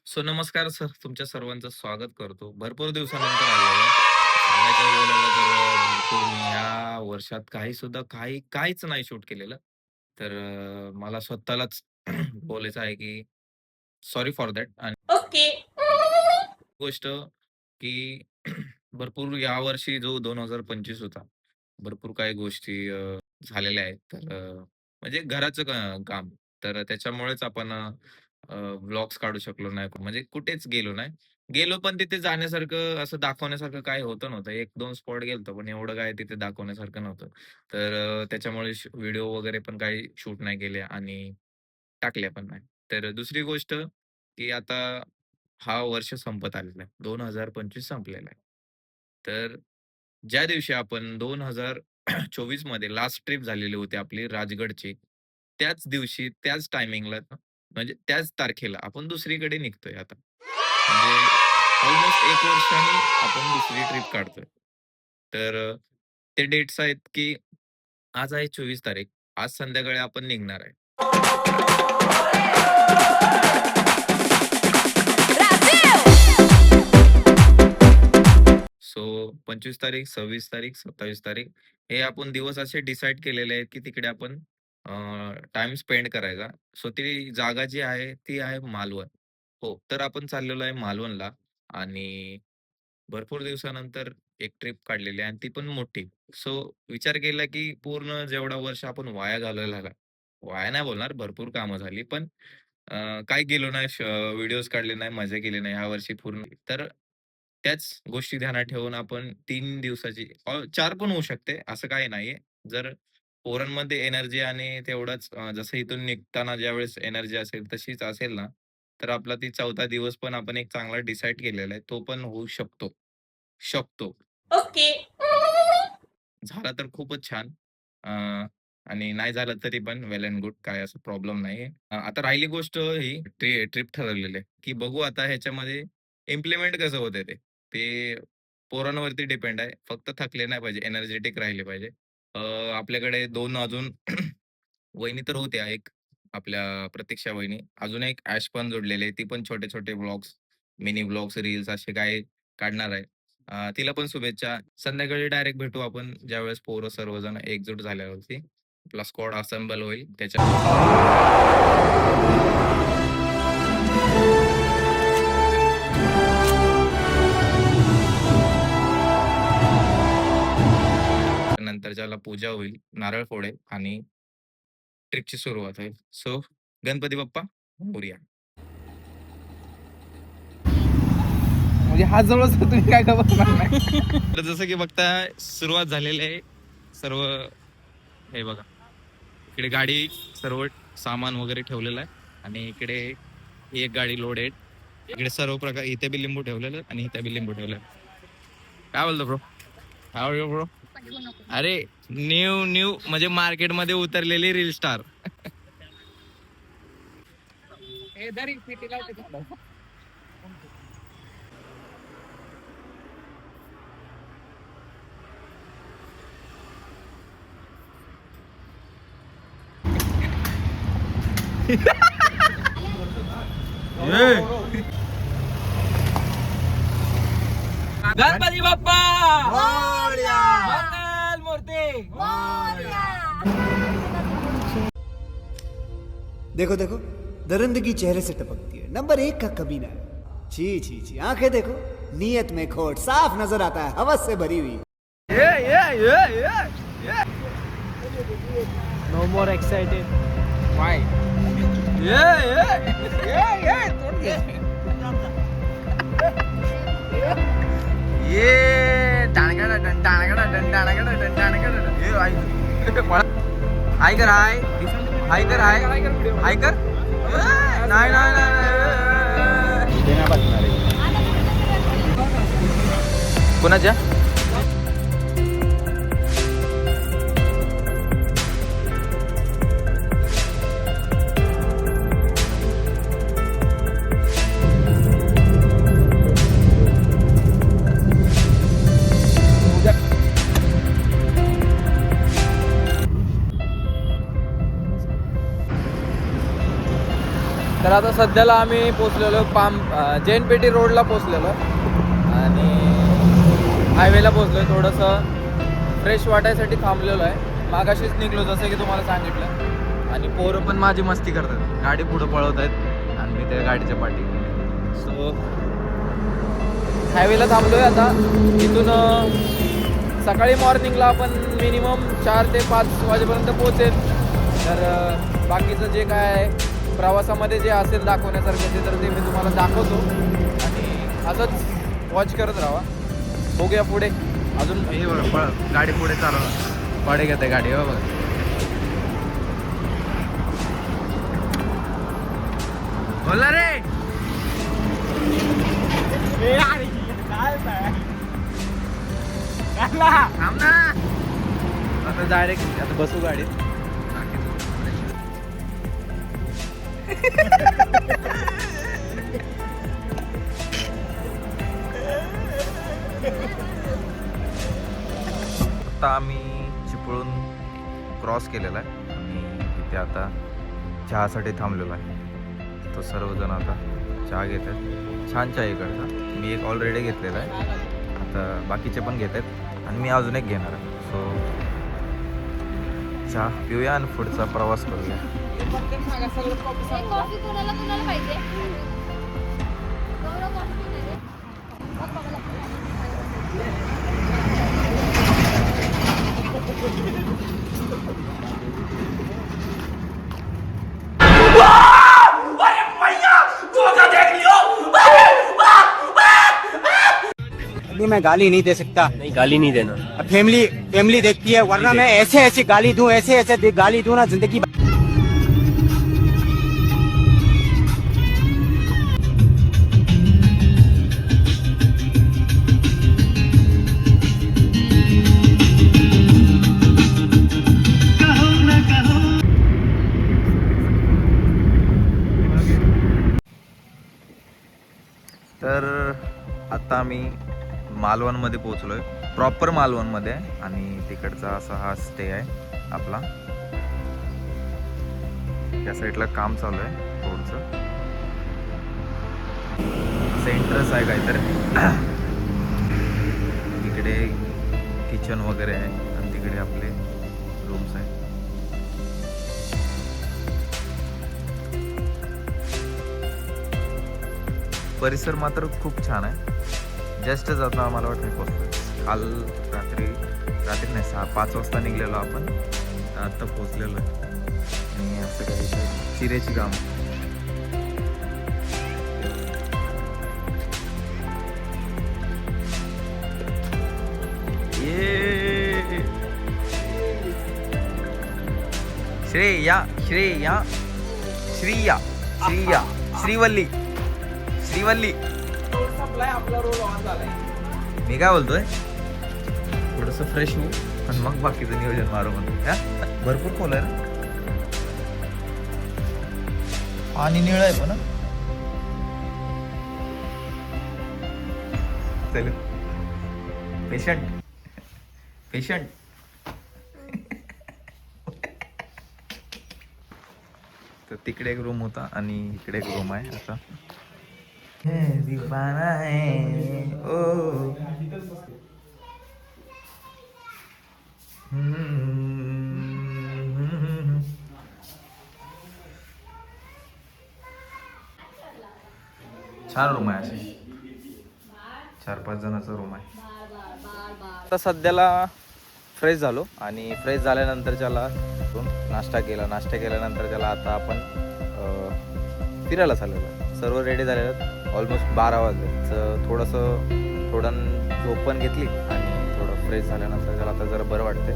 नमस्कार सर, तुमच्या सर्वांचं स्वागत करतो. भरपूर दिवसानंतर आलेलो आहे. सांगायचं बोलायला तर भरपूर मी ह्या वर्षात काहीच नाही शूट केलेलं. तर मला स्वतःलाच बोलायचं आहे की सॉरी फॉर दॅट. आणि ओके. गोष्ट की भरपूर यावर्षी जो 2025 होता, भरपूर काही गोष्टी झालेल्या आहेत. तर म्हणजे घराचं काम. तर त्याच्यामुळेच आपण व्लॉग्स काढू शकलो नाही. म्हणजे कुठेच गेलो नाही. गेलो पण तिथे जाण्यासारखं असं दाखवण्यासारखं काही होतं नव्हतं. 1-2 स्पॉट गेलतो, पण एवढं काय तिथे दाखवण्यासारखं नव्हतं. तर त्याच्यामुळे व्हिडिओ वगैरे पण काही शूट नाही केले आणि टाकल्या पण नाही. तर दुसरी गोष्ट की आता हा वर्ष संपत आलेला आहे. 2025 संपलेला आहे. तर ज्या दिवशी आपण 2024 मध्ये लास्ट ट्रिप झालेली होती आपली राजगडची, त्याच दिवशी, त्याच टायमिंगला म्हणजे त्याच तारखेला आपण दुसरीकडे निघतोय आता. म्हणजे ऑलमोस्ट 1 वर्षाने आपण दुसरी ट्रिप काढतोय. तर ते डेट्स आहेत की आज आहे 24 तारीख. आज संध्याकाळी आपण निघणार आहे. सो 25 तारीख, 26 तारीख, 27 तारीख हे आपण दिवस असे डिसाईड केलेले आहेत, की तिकडे आपण टाईम स्पेंड करायचा. सो ती जागा जी आहे, ती आहे मालवण. हो, तर आपण चाललेलो आहे मालवणला आणि भरपूर दिवसानंतर एक ट्रिप काढलेली आहे आणि ती पण मोठी. सो विचार केला, की पूर्ण जेवढा वर्ष आपण वाया घालवलेला वाया नाही बोलणार, भरपूर कामं झाली. पण काही गेलो नाही, व्हिडिओज काढले नाही, मजा केली नाही यावर्षी पूर्ण. तर त्याच गोष्टी ध्यानात ठेवून आपण 3 दिवसाची 4 पण होऊ शकते, असं काही नाहीये. जर पोरांमध्ये एनर्जी आणि तेवढाच जसं इथून निघताना ज्यावेळेस एनर्जी असेल तशीच असेल ना, तर आपला ती 4था दिवस पण आपण एक चांगला डिसाईड केलेला आहे. तो पण होऊ शकतो. शकतो. ओके. झाला तर खूपच छान. अ, आणि नाही झालं तरी पण वेल एंड गुड. काय असं प्रॉब्लेम नाहीये. आता राहिली गोष्ट ही ट्रिप ठरवलेली आहे, की बघू आता ह्याच्यामध्ये इम्प्लिमेंट कसं होतंय ते. ते पोरांवरती डिपेंड आहे. फक्त थकले नाही पाहिजे, एनर्जेटिक राहिले पाहिजे. अ, आपल्याकडे 2 अजून वहिनी तर होत्या. एक आपल्या प्रतीक्षा वहिनी. अजून एक ॲश पण जोडलेली आहे. ती पण छोटे-छोटे व्लॉग्स, मिनी व्लॉग्स, रील्स असे काही काढणार आहे. तिला पण शुभेच्छा. संध्याकाळी डायरेक्ट भेटू आपण ज्यावेळेस पोरं सर्वजण एकजूट झाल्यावरती. आपला स्क्वॉड असेंबल होईल नंतर ज्याला पूजा होईल, नारळ फोडेल आणि ट्रिपची सुरुवात होईल. सो गणपती बाप्पा मोरया. म्हणजे हात जवळच तुम्ही काय का बसणार नाही. तर जसं की बघता सुरुवात झालेली आहे. सर्व हे बघा. इकडे गाडी सर्व सामान वगैरे ठेवलेलं आहे आणि इकडे ही एक गाडी लोडेड. इकडे सर्व प्रकार इथे बी लिंबू ठेवलेलं आणि इथे बी लिंबू ठेवलेलं. काय बोलतो ब्रो? How you bro? अरे न्यू न्यू म्हणजे मार्केटमध्ये उतरलेली रील स्टार. हे दरी पेटी लावते झालं. गणपती बाप्पा मंगल मूर्ती. देखो देखो दरिंदगी चेहरे से टपकती है। नंबर 1 का कमीना है। छी छी छी, आंखें देखो, नीयत में खोट साफ नजर आता है, हवस से भरी हुई। No more excited. Why hi कर हाय हाय कर हाय हाय कर नाही नाही कोणाच्या तर आता सध्याला आम्ही पोचलेलो जैन पेठी रोडला पोचलेलो आणि हायवेला पोचलोय. थोडंसं फ्रेश वाटायसाठी थांबलेलो आहे. मागाशीच निघलो जसं की तुम्हाला सांगितलं. आणि पोरं पण माझी मस्ती करतात, गाडी पुढं पळवत आहेत आणि मी त्या गाडीच्या पाठी. सो हायवेला थांबलोय आता. इथून सकाळी मॉर्निंगला आपण मिनिमम 4 ते 5 वाजेपर्यंत पोहोचेल. तर बाकीचं जे काय आहे प्रवासामध्ये जे असेल दाखवण्यासारखे ते तर ते मी तुम्हाला दाखवतो आणि असंच वॉच करत राहा. बघूया पुढे अजून. हे बघा गाडी पुढे चालवणार, पाडे घेते गाडी. हो बघा बोला रे. थांब ना. आता डायरेक्ट आता बसू गाडीत. आता आम्ही चिपळूण क्रॉस केलेला आहे आणि इथे आता चहासाठी थांबलेलो आहे. तो सर्वजण आता चहा घेत आहेत. छान चहा इकडचा. मी एक ऑलरेडी घेतलेला आहे. आता बाकीचे पण घेत आहेत आणि मी अजून एक घेणार आहे. सो चहा पिऊया आणि पुढचा प्रवास करूया. कॉफी कोणाला कोणाला पाहिजे? गौरव कॉफी पिणार आहे? मग बघायला अभी मैं गाली नहीं दे सकता. नहीं गाली नहीं देना. फैमिली देखती है, वरना मैं ऐसे ऐसे गाली दूं, ऐसे गाली दूं ना जिंदगी. तर आता आम्ही मालवणमध्ये पोचलो आहे. प्रॉपर मालवणमध्ये आहे आणि तिकडचा असा हा स्टे आहे आपला. या साईडला काम चालू आहे रोडचं. सेंटर्स आहे काहीतरी. तिकडे किचन वगैरे आहे आणि तिकडे आपले रूम्स आहेत. परिसर मात्र खूप छान आहे. जस्टच आता आम्हाला वाटतं पोचलो. काल रात्री नाही 5 वाजता निघलेलो आपण. आता पोचलेलो आहे आणि असं काही चिरेची काम. ये श्रेया श्रीवल्ली आपला रोल ऑन झालाय. मी काय बोलतोय थोडस फ्रेश होऊ आणि मग बाकीचं नियोजन मारू म्हणतो. भरपूर खोल आहे ना. पाणी निळ आहे पण. चल पेशंट तर तिकडे एक रूम होता आणि इकडे एक रूम आहे. आता दीवाना है ओ. छान रूम आहे. असे 4-5 जणांचा रूम आहे. आता सध्याला फ्रेश झालो आणि फ्रेश झाल्यानंतर त्याला नाश्ता केल्यानंतर त्याला आता आपण फिरायला चाललेलो. सर्व रेडी झालेलं. ऑलमोस्ट 12 वाजले. तर थोडं झोप पण घेतली आणि थोडं फ्रेश झाल्यानंतर त्याला आता जरा बरं वाटते.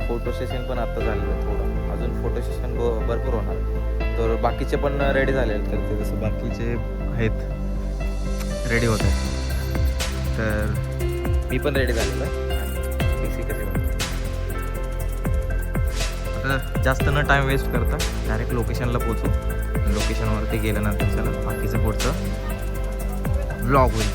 फोटो सेशन पण आता झालेलं आहे. थोडं अजून फोटो सेशन भरपूर होणार. तर बाकीचे पण रेडी झालेले. तर ते जसं बाकीचे आहेत रेडी होत आहेत तर मी पण रेडी झालेलो आहे. आणि PC कसे आता जास्त न टाईम वेस्ट करता डायरेक्ट लोकेशनला पोचू. लोकेशनवरती गेल्यानंतर चला बाकीचं पुढचं व्लॉग होईल.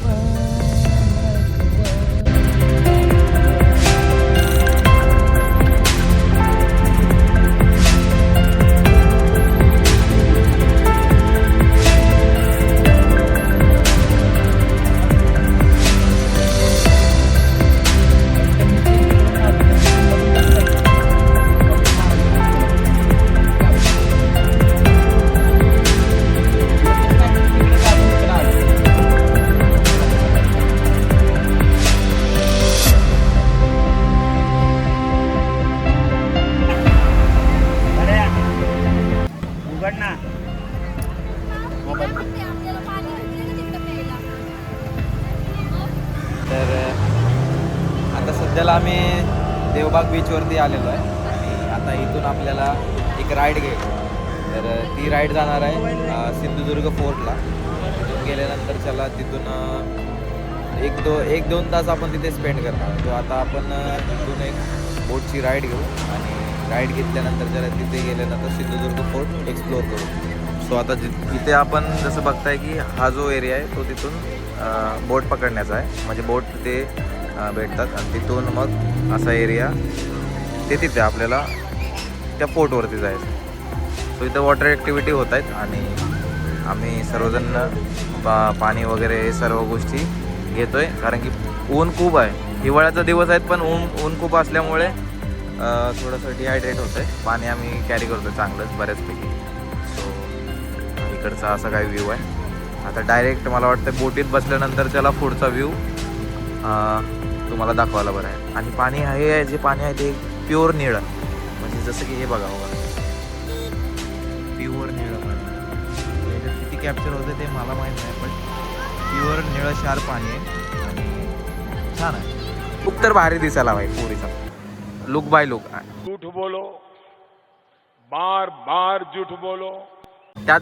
आम्ही देवबाग बीचवरती आलेलो आहे आणि आता इथून आपल्याला एक राईड घ्यायची. तर ती राईड जाणार आहे सिंधुदुर्ग फोर्टला. तिथून गेल्यानंतर चला तिथून एक दोन तास आपण तिथे स्पेंड करणार. तो आता आपण तिथून एक बोटची राईड घेऊ आणि राईड घेतल्यानंतर जरा तिथे गेल्यानंतर सिंधुदुर्ग फोर्ट एक्सप्लोअर करू. सो आता इथे आपण जसं बघताय की हा जो एरिया आहे तो तिथून बोट पकडण्याचा आहे. म्हणजे बोट तिथे भेटतात आणि तिथून मग असा एरिया ते तिथे आपल्याला त्या फोर्टवरती जायचं. सो इथं वॉटर ॲक्टिव्हिटी होत आहेत आणि आम्ही सर्वजण पाणी वगैरे हे सर्व गोष्टी घेतो आहे. कारण की ऊन खूप आहे, हिवाळ्याचा दिवस आहेत पण ऊन खूप असल्यामुळे थोडंसं डिहायड्रेट होतं आहे. पाणी आम्ही कॅरी करतो चांगलंच बऱ्याचपैकी. सो इकडचा असा काही व्ह्यू आहे. आता डायरेक्ट मला वाटतं बोटीत बसल्यानंतर त्याला पुढचा व्ह्यू तुम्हाला दाखवायला बरं आहे. आणि पाणी आहे जे पाणी आहे ते प्युअर निळं, म्हणजे जसं की हे बघा प्युअर निळं पाणी. याच्यात किती कॅप्चर होतं ते मला माहीत नाही, पण प्युअर निळं क्षार पाणी आहे आणि छान आहे. खूप तर भारी दिसायला भाई पुरीचा लुक बाय लुक. झूठ बोलो, बार बार झूठ बोलो. त्यात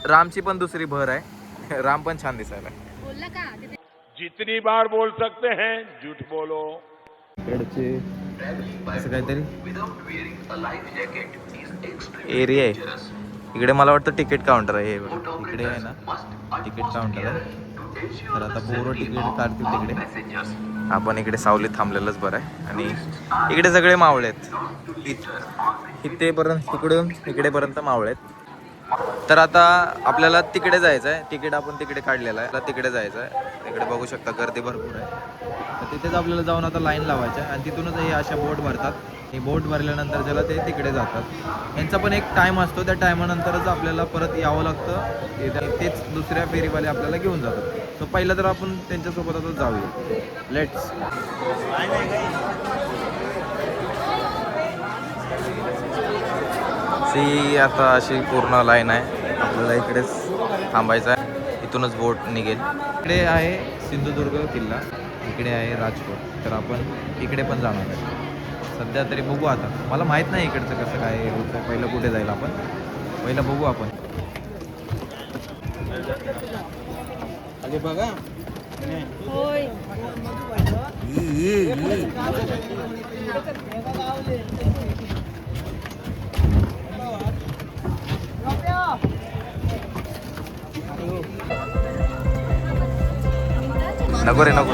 रामची पण दुसरी भर आहे. राम पण छान दिसायला. बोलला का तिथे जितनी बार बोल सकते हैं झूठ बोलो. इकडचे असं काहीतरी एरिया आहे. इकडे मला वाटतं तिकीट काउंटर आहे. हे इकडे आहे ना तिकीट काउंटर आहे. तर आता पोरं तिकीट काढतील तिकडे. आपण इकडे सावलीत थांबलेलंच बरं आहे. आणि इकडे सगळे मावळे आहेत. इथेपर्यंत तिकडून इकडेपर्यंत मावळे आहेत. तर आता आपल्याला तिकडे जायचं आहे. तिकीट आपण तिकडे काढलेलं आहे. आता तिकडे जायचं आहे. तिकडे बघू शकता गर्दी भरपूर आहे. तर तिथेच आपल्याला जाऊन आता लाईन लावायचं आहे आणि तिथूनच हे अशा बोट भरतात. ही बोट भरल्यानंतर ज्याला ते तिकडे जातात. यांचा पण एक टाईम असतो. त्या टायमानंतरच आपल्याला परत यावं लागतं. तेच दुसऱ्या फेरीवाले आपल्याला घेऊन जातात. तर पहिलं तर आपण त्यांच्यासोबत आता जाऊया. लेट्स. ती आता अशी पूर्ण लाईन आहे. आपल्याला इकडेच थांबायचं आहे. इथूनच बोट निघेल. इकडे आहे सिंधुदुर्ग किल्ला, इकडे आहे राजकोट. तर आपण इकडे पण जाणार आहे. सध्या तरी बघू. आता मला माहीत नाही इकडचं कसं काय होतं. पहिलं कुठे जाईल आपण, पहिलं बघू आपण. अरे बघा होय नको रे नको.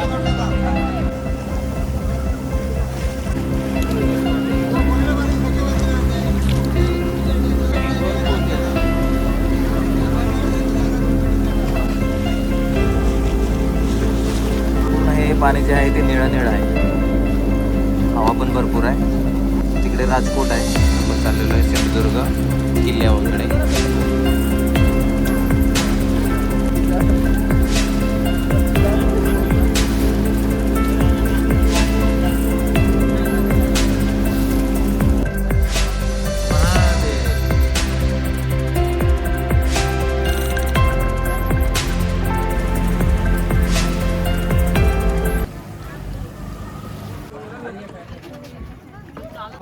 हे पाणी जे आहे ते निळं निळं आहे. हवा पण भरपूर आहे. तिकडे राजकोट आहे. आपण चाललेलो आहे सिंधुदुर्ग किल्ल्यावरकडे.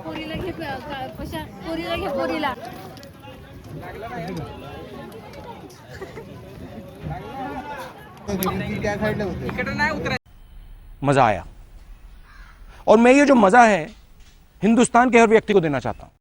पोरीला घे कशा पोरीला घे पोरीला काय खायला होतं. मज़ा आया और मैं ये जो मज़ा है हिंदुस्तान के हर व्यक्ति को देना चाहता हूँ.